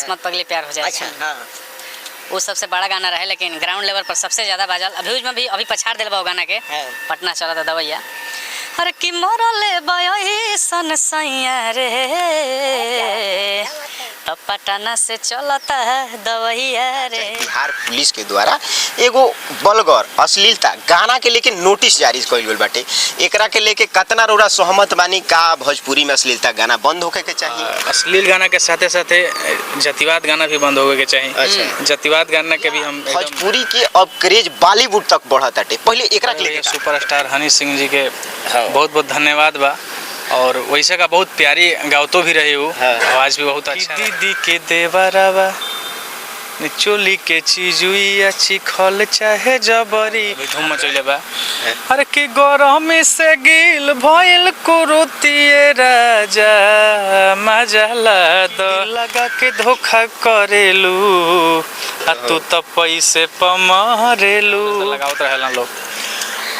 हसमत पगली प्यार हो जाए। अच्छा हाँ वो सबसे बड़ा गाना रहे, लेकिन ग्राउंड लेवल पर सबसे ज़्यादा बाजल अभी में भी अभी पछाड़ दिल बा गाना के। पटना चला था दवैया, अरे कि मरले बयही सन सैया रे पटना से चलता है दवैया रे। बिहार पुलिस के द्वारा एगो बलगर अश्लीलता गाना के लेके नोटिस जारी कइल गइल बाटे। एकरा के लेके कतना रौरा सहमत बानी का भोजपुरी में अश्लीलता गाना बंद होके के चाहिए? अश्लील गाना के साथे साथे जातिवाद गाना भी बंद होके के चाहिए। अच्छा। जातिवाद गाना के भी हम भोजपुरी के अब क्रेज बॉलीवुड तक बढ़त बाटे। पहले एकरा के लेके सुपरस्टार हनी सिंह जी के बहुत बहुत धन्यवाद बा, और वैसे का बहुत प्यारी गावतो भी रहे वो। आवाज भी बहुत अच्छा। दीदी के देवरावा चोली के चीजुई अच्छी खल चाहे जबरी धूम मचैले बा। अरे कि गरमी से गिल भइल कुरुतिए राजा मजाला द लगा के धोखा करेलू आ तू त पैसे पमरेलू लगावत रहेला लोग।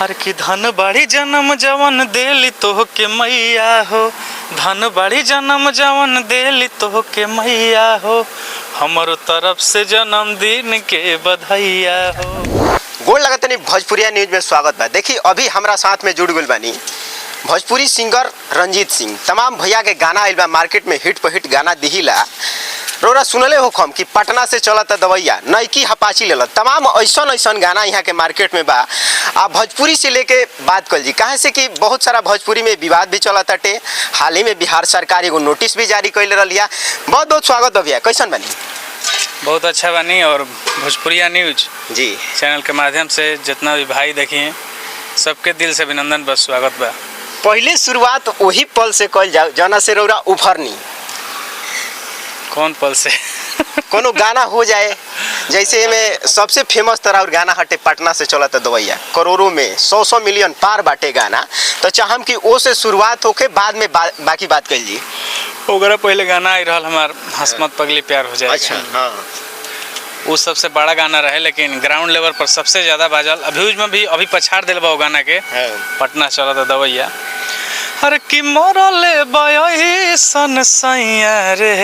अरे कि धन बाड़ी जन्म जवन देली तोह के मैया हो, धन बाड़ी जन्म जवन देली तोह के मैया हो, हमारो तरफ से जन्मदिन के बधाइया हो। गोल लगत नहीं भोजपुरिया न्यूज में स्वागत बा। देखी अभी हमरा साथ में जुड़ गइल बानी भोजपुरी सिंगर रंजीत सिंह। तमाम भैया के गाना आइल बा मार्केट में, हिट पर हिट गाना दिहिला। रोरा सुनले हो खम कि पटना से चलता दवैया, नईकी हपाची लेला, तमाम ऐसन ऐसन गाना यहाँ के मार्केट में बा। आप भोजपुरी से लेके बात कर जी काहे से कि बहुत सारा भोजपुरी में विवाद भी चलता टे। हाल ही में बिहार सरकार एगो नोटिस भी जारी कैले रहिया। बहुत बहुत स्वागत भैया, कैसन बनी? बहुत अच्छा बनी। और भोजपुरिया न्यूज जी चैनल के माध्यम से जितना भी भाई देखिए सबके दिल से अभिनंदन बस स्वागत बा। पहले शुरुआत वही पल से कल जाओ जना से रौरा उभरनी। कौन पल से? कोनो गाना हो जाए जैसे में सबसे फेमस तरह और गाना हटे पटना से चलता दवैया, करोड़ों में 100 मिलियन पार बाटे गाना, तो चाहम कि ओ से शुरुआत होके बाद में बाकी बात कर जी। ओकरा पहले गाना आई रहल हमार हसमत पगली प्यार हो जाए। अच्छा हाँ वो सबसे बड़ा गाना रहे, लेकिन ग्राउंड लेवल पर सबसे ज़्यादा बाजल अभी में भी अभी पछाड़ दिल बा गाना के। पटना चलता दवैया, अरे कि मरले बयही सन सैया रे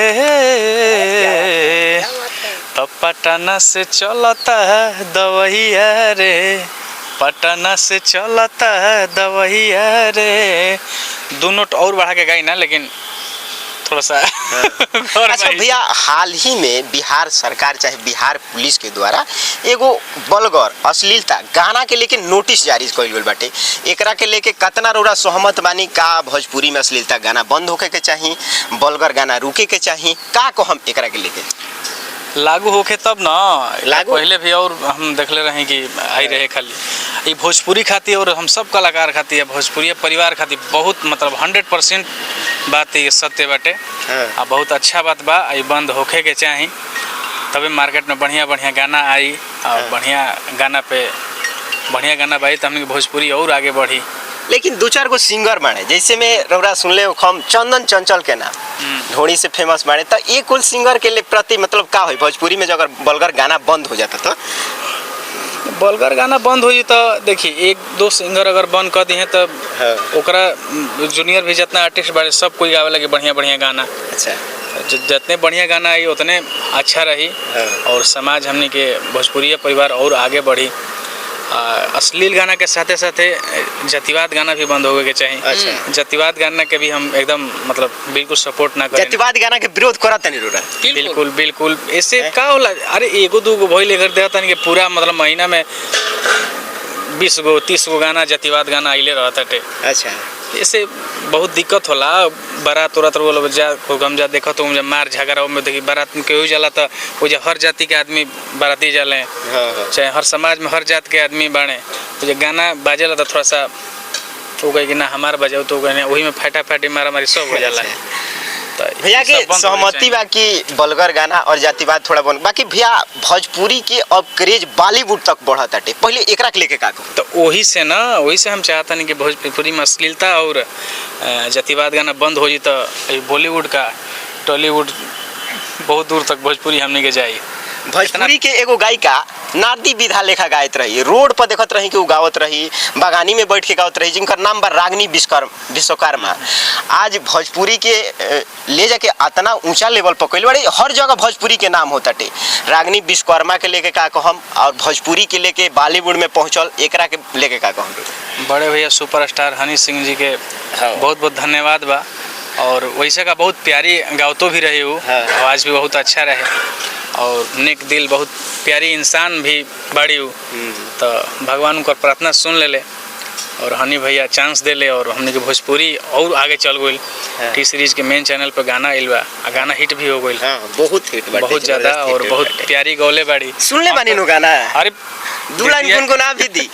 पटना से चलता है दवैया रे, पटना से चलता है दवैया रे। दो नोट और बढ़ा के गाई ना, लेकिन थोड़ा सा अच्छा भैया, हाल ही में बिहार सरकार चाहे बिहार पुलिस के द्वारा एगो बलगर अश्लीलता गाना के लेके नोटिस जारी कइल गइल बाटे। एकरा के लेके कतना रौरा सहमत बानी का भोजपुरी में अश्लीलता गाना बंद होके के चाहिए, बलगर गाना रुके के चाहिए, का को हम एकरा के लेके लागू होके तब ना लागू? पहले भी और हम देखले रहे कि आई रहे खाली ये भोजपुरी खातिर और हम सब कलाकार खातिर भोजपुरी परिवार खातिर बहुत मतलब 100% बात ये सत्य बाटे। आ बहुत अच्छा बात बा। ये बंद होके के चाही, तभी मार्केट में बढ़िया बढ़िया गाना आई और बढ़िया गाना बाई तो हमने भोजपुरी और आगे बढ़ी। लेकिन दो चार गो सिंगर बाड़े जैसे में रौरा सुनले हम चंदन चंचल के नाम ढोड़ी से फेमस बाड़े, तो ये कुल सिंगर के लिए प्रति मतलब का हो भोजपुरी में जो अगर बलगर गाना बंद हो जाता तो? बलगर गाना बंद हो तो देखिए एक दो सिंगर अगर बंद कर दी है तो ओकरा जूनियर भी जितना आर्टिस्ट बाड़े सब कोई गावे लगे बढ़िया बढ़िया गाना। अच्छा, जितने बढ़िया गाना आई उतने अच्छा रही और समाज हमने के भोजपुरी परिवार और आगे बढ़ी। अश्लील गाना के साथे साथे जातिवाद गाना भी बंद होके के चाहिए। अच्छा। जातिवाद गाना के भी हम एकदम मतलब बिल्कुल सपोर्ट ना करें। जातिवाद गाना के विरोध करत नहीं रोरा? बिल्कुल बिल्कुल। ऐसे का होला? अरे एगो दूगो भइल लेकर देता नहीं कि पूरा मतलब महीना में 20 गो 30 गो गाना जातिवाद गाना आइले रहता टे। अच्छा, ऐसे बहुत दिक्कत होला। बारात उरात वो जा हम जा देखो तो मुझे मार झगड़ा में देखी बारात में केहू जाला तो वो हर जाति के आदमी बाराती जाले, चाहे हर समाज में हर जात के आदमी बाड़े, तो गाना बाजेला तो थोड़ा सा वो कहे कि ना हमार बजाओ तो वही में फाटा फाटी मारा मारी सब हो जाला। भैया के सहमति बा कि बलगर गाना और जातिवाद थोड़ा बन, बाकी भैया भोजपुरी के अब क्रेज बॉलीवुड तक बढ़त बाटे। पहले एकरा के लेके का तो वही से हम चाहता नहीं कि भोजपुरी में अश्लीलता और जातिवाद गाना बंद हो जी तो बॉलीवुड का टॉलीवुड बहुत दूर तक भोजपुरी हमने के जाए। भोजपुरी के एगो गायिका नारदी विधा लेखा गायत रही, रोड पर देखत रही कि उ गावत रही, बागानी में बैठ के गावत रही, जिनकर नाम बा रागनी विश्वकर्मा। आज भोजपुरी के ले जाके इतना ऊंचा लेवल पर कैल बड़ी, हर जगह भोजपुरी के नाम होता टे। रागनी विश्वकर्मा के लेके का कहम और भोजपुरी के लेके बॉलीवुड में पहुंचल, एकरा के लेके का कहम? बड़े भैया सुपरस्टार हनी सिंह जी के बहुत बहुत धन्यवाद बा। और वैसे का बहुत प्यारी गावतो भी रहे वो, आवाज़ भी बहुत अच्छा रहे और नेक दिल, बहुत प्यारी इंसान भी बड़ी हो। तो भगवान उनकर प्रार्थना सुन ले और हनी भैया चांस दे ले और हमने के भोजपुरी और आगे चल गई। टी सीरीज के मेन चैनल पर गाना आइल बा, गाना हिट भी हो गई, बहुत हिट, बहुत ज़्यादा और बहुत प्यारी गौले बाड़ी। सुन ले बानी नु गाना? अरे दू लाइन गुनगुना भी दी।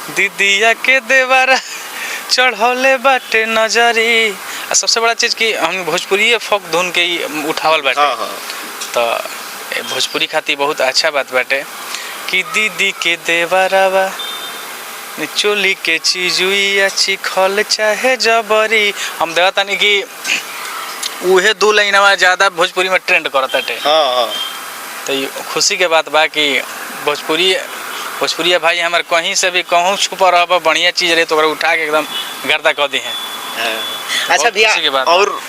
दीदिया के देवरा चढ़ौले बाटे नजरी। सबसे बड़ा चीज़ कि हम भोजपुरी फोक धुन के ही उठावल बाटे। तो भोजपुरी खातिर बहुत अच्छा बात बाटे कि दीदी के देवरावा चोली के चीजुई अच्छी खल चाहे जबरी। हम देखा नहीं कि उहे दू लाइनवा ज़्यादा भोजपुरी में ट्रेंड करता टे। तो खुशी के बात बा कि भोजपुरिया भाई हमारे कहीं से भी कहूँ छुपा रह बढ़िया चीज़ रहे तो उठा के एकदम गर्दा कर दी है। अच्छा भैया, और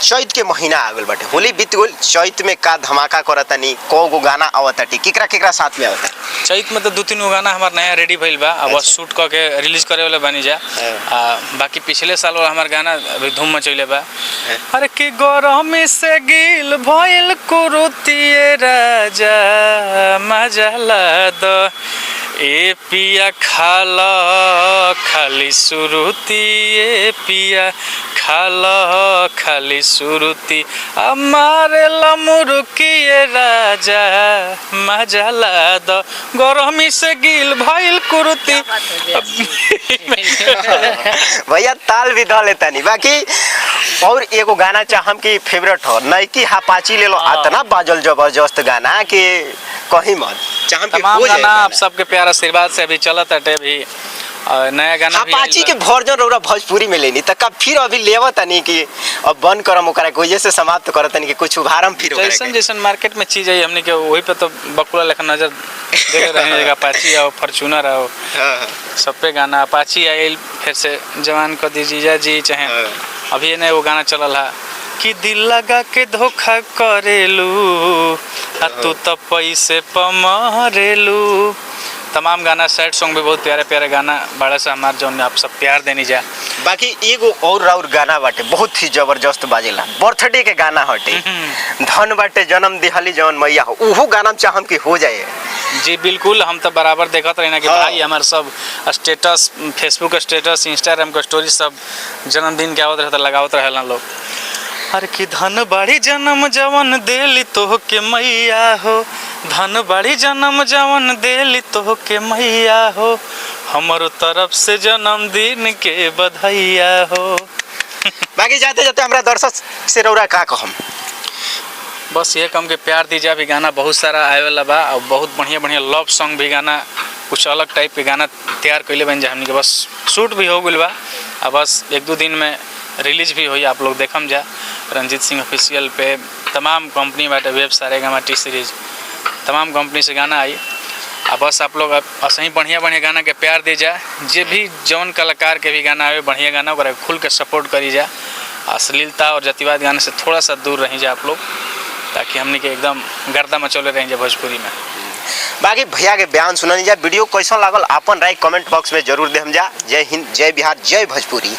चैत के महीना आ गल बाटे, होली बीत गल, चैत में का धमाका करतानी, को गाना आवताटी, केकरा साथ में आवता? चैत में तो 2-3 गो गाना हमार नया रेडी भइल बा, अब शूट करके रिलीज करे वाला बनी जा। बाकी पिछले साल वाला हमार गाना अभी धूम मचैले बा। अरे कि गरमी से गिल भइल कुरुतिए राजा मजा ला द ए पिया खाला खाली सुरुती, ए पिया खाला खाली सुरुती, हमारे लमुरुकिए राजा मजा ला द गरमी से गिल भइल कुरुती। भैया ताल भी ध लेता नहीं। बाकी और एगो गाना चाहम कि फेवरेट हो, नैकी हापाची ले लो, इतना बाजल जबरदस्त गाना कि कहीं मत चाहम कि तमाम गाना आप सबके प्यार आशीर्वाद से अभी चलत हटे। भी नया गाना हापाची के वर्जन रौरा भोजपुरी में लेनी तक फिर अभी लेवत नहीं कि अब बंद करम ओकरा के वजह से समाप्त करत नहीं कि कुछ उभारम फिर जैसन मार्केट में चीज है हमने के वही पे तो बकुला लेखा नजर दे रहे हैं। अपाची आओ, फॉर्च्यूनर आओ, सब पे गाना अपाची आयल, फिर से जवान को दी जीजा जी, चाहे अभी ने वो गाना चलल है कि दिल लगा के धोखा करेलू तू तो पैसे पमरेलू। तमाम गाना सैड सॉन्ग भी बहुत प्यारे प्यारे गाना बड़ा सा हमारे जो आप सब प्यार देनी जा। बाकी एगो और गाना बाटे बहुत ही जबरदस्त बाजेला, बर्थडे के गाना हटे, धन बाटे जन्म दिहाली जवन मैया हो, उहो गाना चाहम कि हो जाए। जी बिल्कुल, हम तो बराबर देखते रहे ना कि भाई हमारे सब स्टेटस, फेसबुक स्टेटस, इंस्टाग्राम का स्टोरी सब जन्मदिन के आवत रहता लगावत रहेला लोग। अरे कि धन बाड़ी जन्म जवन देली तो के मैया हो, धन बाड़ी जन्म जवन देली तो के मैया हो, हमारो तरफ से जन्मदिन के बधाइया हो। बाकी जाते जाते हमारा दर्शक से रौरा का कहम? बस ये कम के प्यार दीजिए। भी गाना बहुत सारा आए वाला बा और बहुत बढ़िया बढ़िया लव सॉन्ग भी गाना, कुछ अलग टाइप के गाना तैयार कैले बन जा हमने के, बस शूट भी हो गई बा। अब बस 1-2 दिन में रिलीज भी हुई, आप लोग देखम जा रंजीत सिंह ऑफिशियल पे। तमाम कंपनी बाटे, वेब सारेगामा, टी सीरीज, तमाम कंपनी से गाना आई। अब बस आप लोग असही बढ़िया बढ़िया गाना के प्यार दे जा, जे भी जौन कलाकार के भी गाना आवे बढ़िया गाना ओकरा खुल के सपोर्ट करी जा। अश्लीलता और जातिवाद गाने से थोड़ा सा दूर रही जा आप लोग, ताकि हमने के एकदम गर्दा मचौले रही जा भोजपुरी में। बाकी भैया के बयान सुननी जा, वीडियो कैसा लागल अपन राय कमेंट बॉक्स में जरूर दे हम जा। जय हिंद, जय बिहार, जय भोजपुरी।